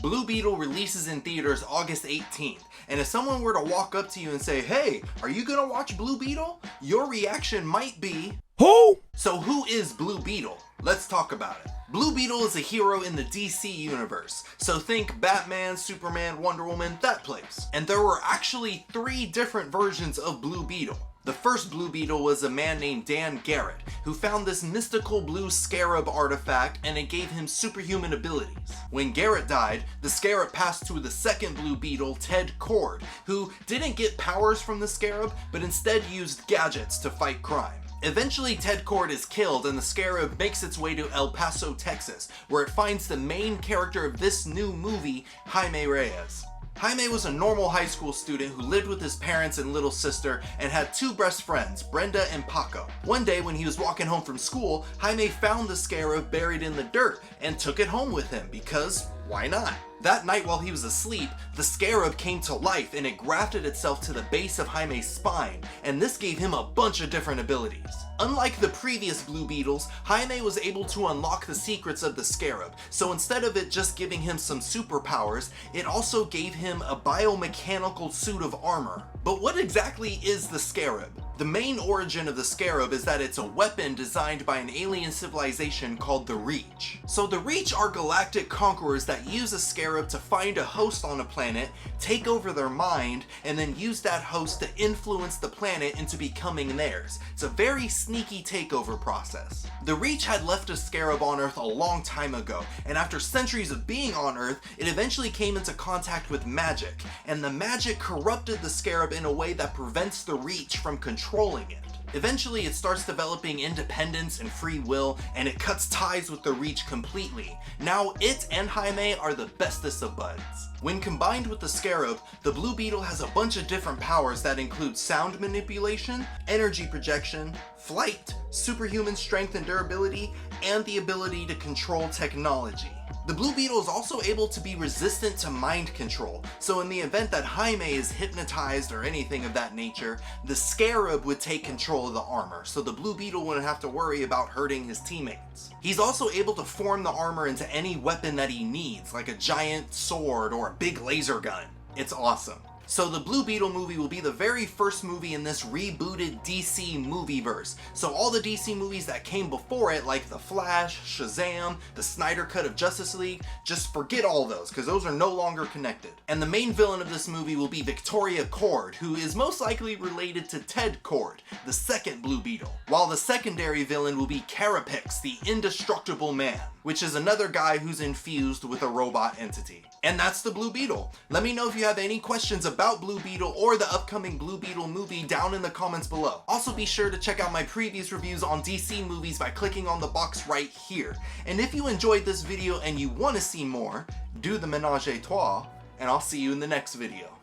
Blue Beetle releases in theaters August 18th, and if someone were to walk up to you and say, "Hey, are you gonna watch Blue Beetle?" your reaction might be, "Who?" So who is Blue Beetle? Let's talk about it. Blue Beetle is a hero in the DC universe, so think Batman, Superman, Wonder Woman, that place. And there were actually 3 different versions of Blue Beetle. The first Blue Beetle was a man named Dan Garrett, who found this mystical blue scarab artifact and it gave him superhuman abilities. When Garrett died, the scarab passed to the second Blue Beetle, Ted Cord, who didn't get powers from the scarab, but instead used gadgets to fight crime. Eventually, Ted Cord is killed and the scarab makes its way to El Paso, Texas, where it finds the main character of this new movie, Jaime Reyes. Jaime was a normal high school student who lived with his parents and little sister and had 2 best friends, Brenda and Paco. One day when he was walking home from school, Jaime found the scarab buried in the dirt and took it home with him because why not? That night while he was asleep, the scarab came to life and it grafted itself to the base of Jaime's spine, and this gave him a bunch of different abilities. Unlike the previous Blue Beetles, Jaime was able to unlock the secrets of the scarab, so instead of it just giving him some superpowers, it also gave him a biomechanical suit of armor. But what exactly is the scarab? The main origin of the scarab is that it's a weapon designed by an alien civilization called the Reach. So the Reach are galactic conquerors that use a scarab to find a host on a planet, take over their mind, and then use that host to influence the planet into becoming theirs. It's a very sneaky takeover process. The Reach had left a scarab on Earth a long time ago, and after centuries of being on Earth, it eventually came into contact with magic, and the magic corrupted the scarab in a way that prevents the Reach from controlling it. Eventually, it starts developing independence and free will, and it cuts ties with the Reach completely. Now, it and Jaime are the bestest of buds. When combined with the scarab, the Blue Beetle has a bunch of different powers that include sound manipulation, energy projection, flight, superhuman strength and durability, and the ability to control technology. The Blue Beetle is also able to be resistant to mind control, so in the event that Jaime is hypnotized or anything of that nature, the scarab would take control of the armor, so the Blue Beetle wouldn't have to worry about hurting his teammates. He's also able to form the armor into any weapon that he needs, like a giant sword or a big laser gun. It's awesome. So the Blue Beetle movie will be the very first movie in this rebooted DC movieverse. So all the DC movies that came before it, like The Flash, Shazam, the Snyder Cut of Justice League, just forget all those, because those are no longer connected. And the main villain of this movie will be Victoria Cord, who is most likely related to Ted Cord, the second Blue Beetle. While the secondary villain will be Carapax, the Indestructible Man, which is another guy who's infused with a robot entity. And that's the Blue Beetle. Let me know if you have any questions about Blue Beetle or the upcoming Blue Beetle movie down in the comments below. Also be sure to check out my previous reviews on DC movies by clicking on the box right here. And if you enjoyed this video and you want to see more, do the menage a trois, and I'll see you in the next video.